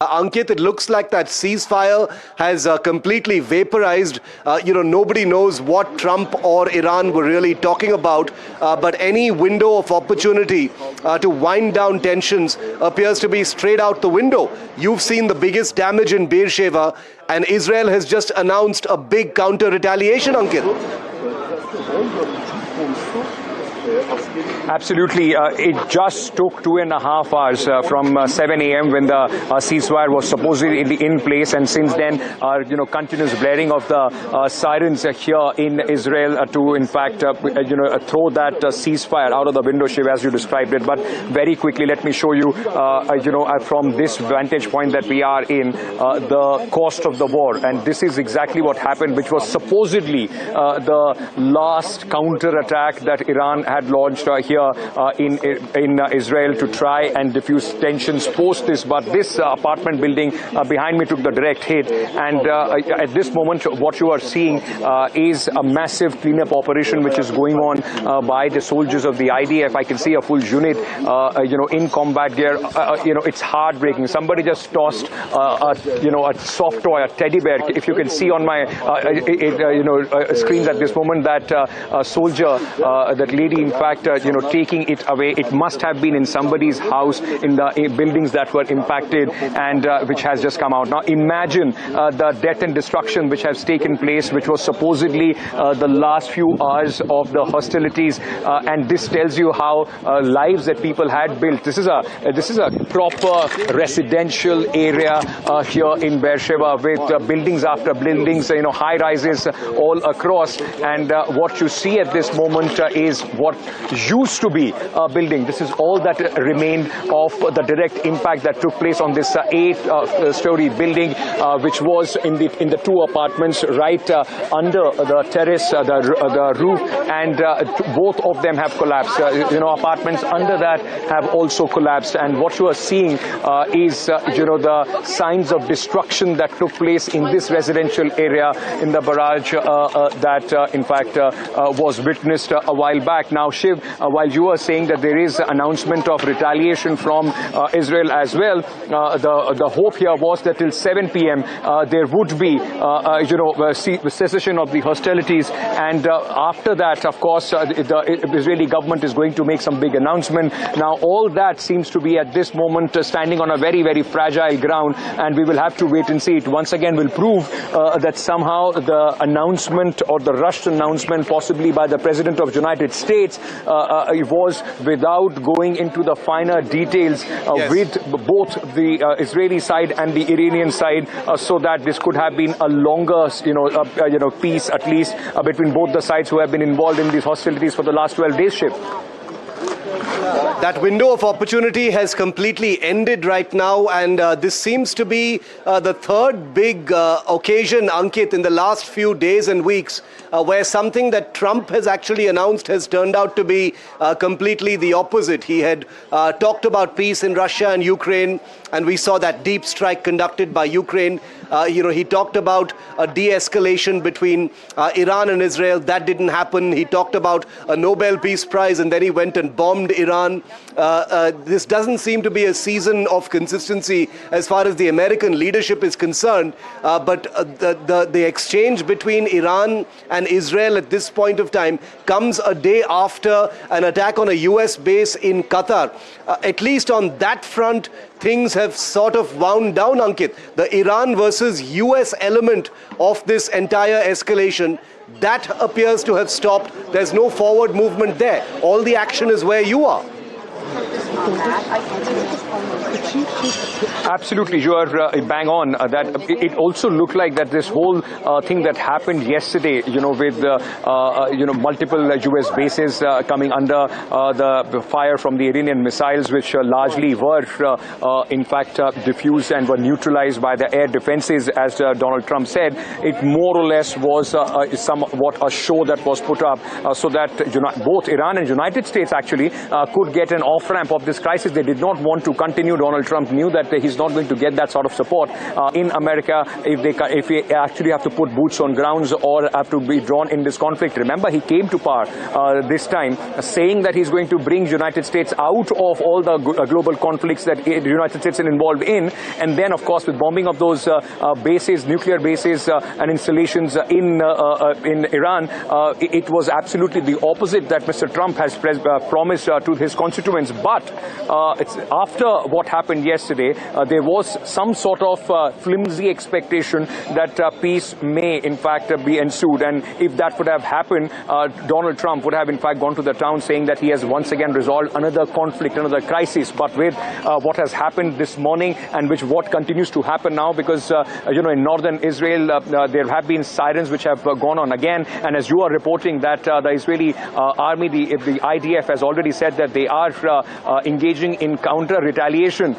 Ankit, it looks like that ceasefire has completely vaporized. Nobody knows what Trump or Iran were really talking about, but any window of opportunity to wind down tensions appears to be straight out the window. You've seen the biggest damage in Beersheba, and Israel has just announced a big counter-retaliation, Ankit. Absolutely. It just took 2.5 hours from 7 a.m. when the ceasefire was supposedly in place, and since then, continuous blaring of the sirens here in Israel to, in fact, throw that ceasefire out of the window, Sheva, as you described it. But very quickly, let me show you, from this vantage point that we are in, the cost of the war. And this is exactly what happened, which was supposedly the last counter-attack that Iran had launched here in Israel to try and diffuse tensions post this. But this apartment building behind me took the direct hit, and at this moment what you are seeing is a massive cleanup operation which is going on by the soldiers of the IDF. I can see a full unit in combat gear. It's heartbreaking. Somebody just tossed a soft toy, a teddy bear. If you can see on my screens at this moment, that soldier, that lady, in fact, taking it away. It must have been in somebody's house in the buildings that were impacted, and which has just come out. Now imagine the death and destruction which has taken place, which was supposedly the last few hours of the hostilities, and this tells you how lives that people had built. This is a proper residential area here in Beersheba, with buildings after buildings, high rises all across, and what you see at this moment is what used to be a building. This is all that remained of the direct impact that took place on this 8-story building, which was in the two apartments right under the terrace, the roof, and both of them have collapsed. Apartments under that have also collapsed, and what you are seeing is the signs of destruction that took place in this residential area in the barrage that in fact was witnessed a while back. Now, Shiv, while you are saying that there is announcement of retaliation from Israel as well, the hope here was that till 7 p.m. There would be cessation of the hostilities, and after that, of course, the Israeli government is going to make some big announcement. Now all that seems to be at this moment standing on a very, very fragile ground, and we will have to wait and see. It once again will prove that somehow the announcement, or the rushed announcement possibly by the President of the United States, was without going into the finer details with both the Israeli side and the Iranian side, so that this could have been a longer peace, at least between both the sides who have been involved in these hostilities for the last 12 days, Shiv. That window of opportunity has completely ended right now, and this seems to be the third big occasion, Ankit, in the last few days and weeks, where something that Trump has actually announced has turned out to be completely the opposite. He had talked about peace in Russia and Ukraine, and we saw that deep strike conducted by Ukraine. He talked about a de-escalation between Iran and Israel. That didn't happen. He talked about a Nobel Peace Prize, and then he went and bombed Iran. This doesn't seem to be a season of consistency as far as the American leadership is concerned. But the exchange between Iran and Israel at this point of time comes a day after an attack on a US base in Qatar. At least on that front, things have sort of wound down, Ankit. The Iran versus US element of this entire escalation, that appears to have stopped. There's no forward movement there. All the action is where you are. Absolutely, you are bang on. That it also looked like that this whole thing that happened yesterday, with multiple US bases coming under the fire from the Iranian missiles, which largely were in fact diffused and were neutralized by the air defenses, as Donald Trump said. It more or less was somewhat a show that was put up so that both Iran and United States actually could get an off-ramp of this this crisis. They did not want to continue. Donald Trump knew that he's not going to get that sort of support in America if we actually have to put boots on grounds or have to be drawn in this conflict. Remember, he came to power this time saying that he's going to bring United States out of all the global conflicts that the United States is involved in. And then, of course, with bombing of those bases, nuclear bases and installations in Iran, it was absolutely the opposite that Mr. Trump has promised to his constituents. But it's after what happened yesterday, there was some sort of flimsy expectation that peace may, in fact, be ensued. And if that would have happened, Donald Trump would have, in fact, gone to the town saying that he has once again resolved another conflict, another crisis. But with what has happened this morning and what continues to happen now, because, in northern Israel, there have been sirens which have gone on again. And as you are reporting that the Israeli army, the IDF, has already said that they are engaging in counter retaliation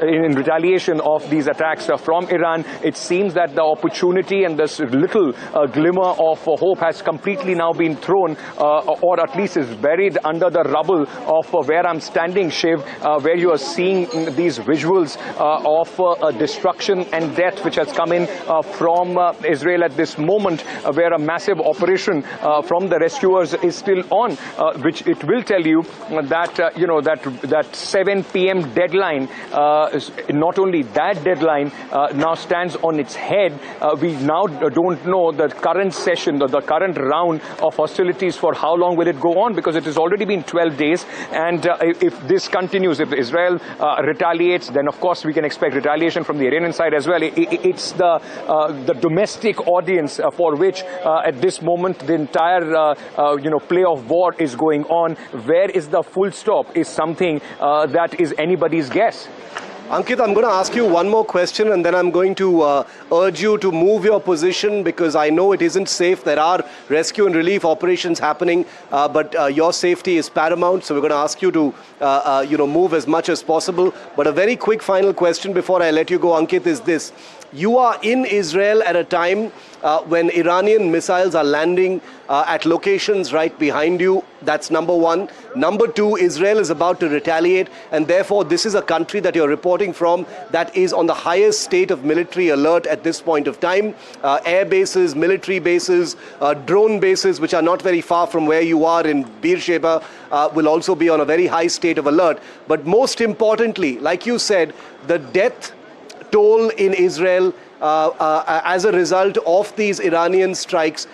in retaliation of these attacks from Iran. It seems that the opportunity and this little glimmer of hope has completely now been thrown, or at least is buried under the rubble of where I'm standing, Shiv, where you are seeing these visuals of destruction and death which has come in from Israel at this moment, where a massive operation from the rescuers is still on, which it will tell you that that 7 p.m. deadline, not only that deadline now stands on its head. We now don't know the current session, the current round of hostilities, for how long will it go on, because it has already been 12 days. And if this continues, if Israel retaliates, then of course we can expect retaliation from the Iranian side as well. It's the domestic audience for which at this moment the entire play of war is going on. Where is the full stop is something that is anybody's guess. Ankit, I'm going to ask you one more question, and then I'm going to urge you to move your position, because I know it isn't safe. There are rescue and relief operations happening, but your safety is paramount. So we're going to ask you to, move as much as possible. But a very quick final question before I let you go, Ankit, is this. You are in Israel at a time when Iranian missiles are landing at locations right behind you. That's number one. Number two, Israel is about to retaliate, and therefore this is a country that you're reporting from that is on the highest state of military alert at this point of time. Air bases, military bases, drone bases, which are not very far from where you are in Beersheba, will also be on a very high state of alert. But most importantly, like you said, the death toll in Israel as a result of these Iranian strikes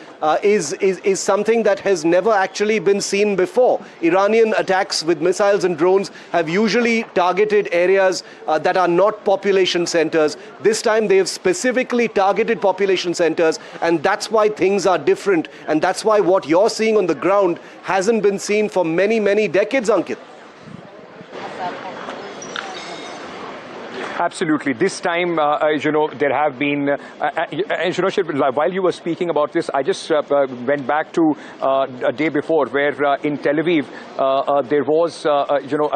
is something that has never actually been seen before. Iranian attacks with missiles and drones have usually targeted areas that are not population centers. This time they have specifically targeted population centers, and that's why things are different, and that's why what you're seeing on the ground hasn't been seen for many, many decades, Ankit. Absolutely. This time, there have been, while you were speaking about this, I just went back to a day before where in Tel Aviv, there was,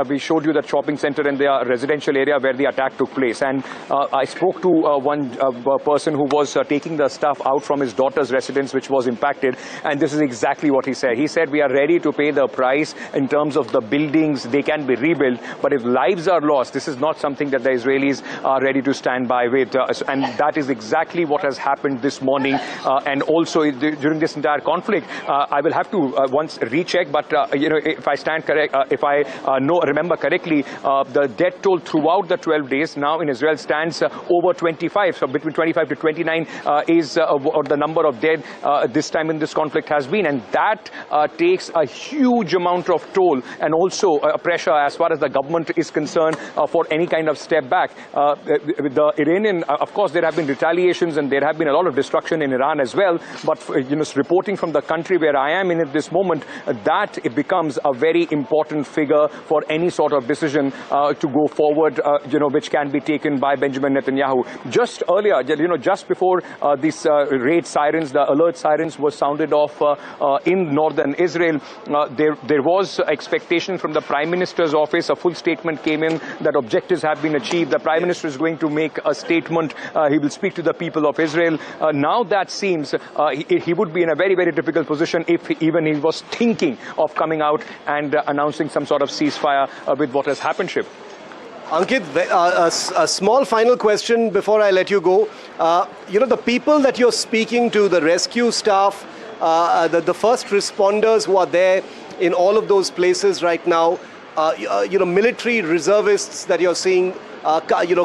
we showed you the shopping center and the residential area where the attack took place. And I spoke to one person who was taking the stuff out from his daughter's residence, which was impacted. And this is exactly what he said. He said, we are ready to pay the price in terms of the buildings. They can be rebuilt. But if lives are lost, this is not something that the Israelis are ready to stand by with. And that is exactly what has happened this morning. And also during this entire conflict, I will have to once recheck, but if I stand correct, if I remember correctly, the death toll throughout the 12 days now in Israel stands over 25. So between 25 to 29 is the number of dead this time in this conflict has been. And that takes a huge amount of toll and also pressure as far as the government is concerned for any kind of step back. The Iranian, of course, there have been retaliations and there have been a lot of destruction in Iran as well. But reporting from the country where I am in at this moment, that it becomes a very important figure for any sort of decision to go forward, which can be taken by Benjamin Netanyahu. Just earlier, just before these raid sirens, the alert sirens were sounded off in northern Israel, there was expectation from the Prime Minister's office. A full statement came in that objectives have been achieved. The Prime Minister is going to make a statement. He will speak to the people of Israel. Now that seems he would be in a very, very difficult position if even he was thinking of coming out and announcing some sort of ceasefire with what has happened, Shiv. Ankit, a small final question before I let you go. The people that you're speaking to, the rescue staff, the first responders who are there in all of those places right now, military reservists that you're seeing,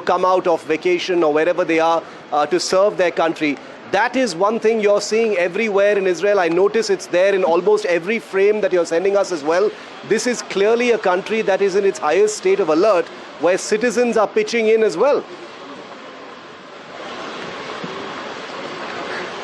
come out of vacation or wherever they are to serve their country. That is one thing you're seeing everywhere in Israel. I notice it's there in almost every frame that you're sending us as well. This is clearly a country that is in its highest state of alert, where citizens are pitching in as well.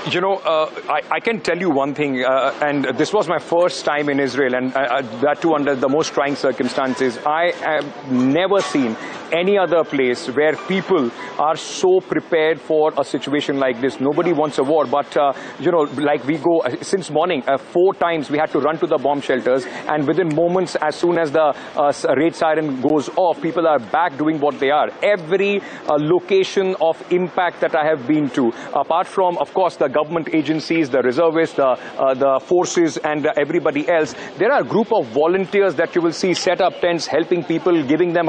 I can tell you one thing, and this was my first time in Israel, and that too under the most trying circumstances. I have never seen any other place where people are so prepared for a situation like this. Nobody wants a war, but, like we go, since morning, 4 times we had to run to the bomb shelters, and within moments, as soon as the raid siren goes off, people are back doing what they are. Every location of impact that I have been to, apart from, of course, the government agencies, the reservists, the forces, and everybody else, there are a group of volunteers that you will see set up tents, helping people, giving them,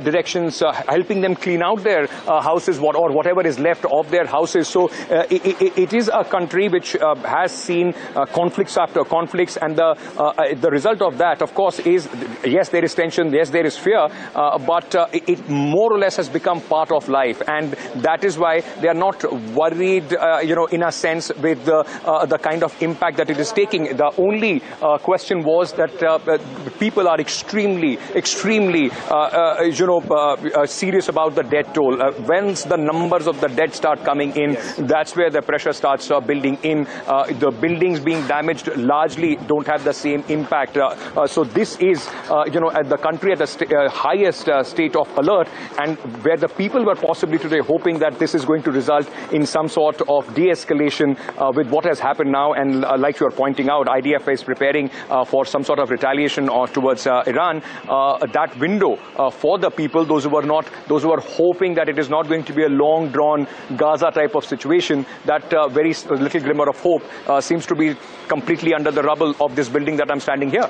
directions, helping them clean out their houses or whatever is left of their houses. So it is a country which has seen conflicts after conflicts, and the result of that, of course, is yes, there is tension, yes, there is fear, but it more or less has become part of life, and that is why they are not worried, in a sense, with the kind of impact that it is taking. The only question was that people are extremely, serious about the death toll. Once the numbers of the dead start coming in, that's where the pressure starts building in. The buildings being damaged largely don't have the same impact. So this is, the country at the highest state of alert, and where the people were possibly today hoping that this is going to result in some sort of de-escalation with what has happened now. And like you are pointing out, IDF is preparing for some sort of retaliation towards Iran. That window for the people, those who are hoping that it is not going to be a long drawn Gaza type of situation, that very little glimmer of hope seems to be completely under the rubble of this building that I'm standing here.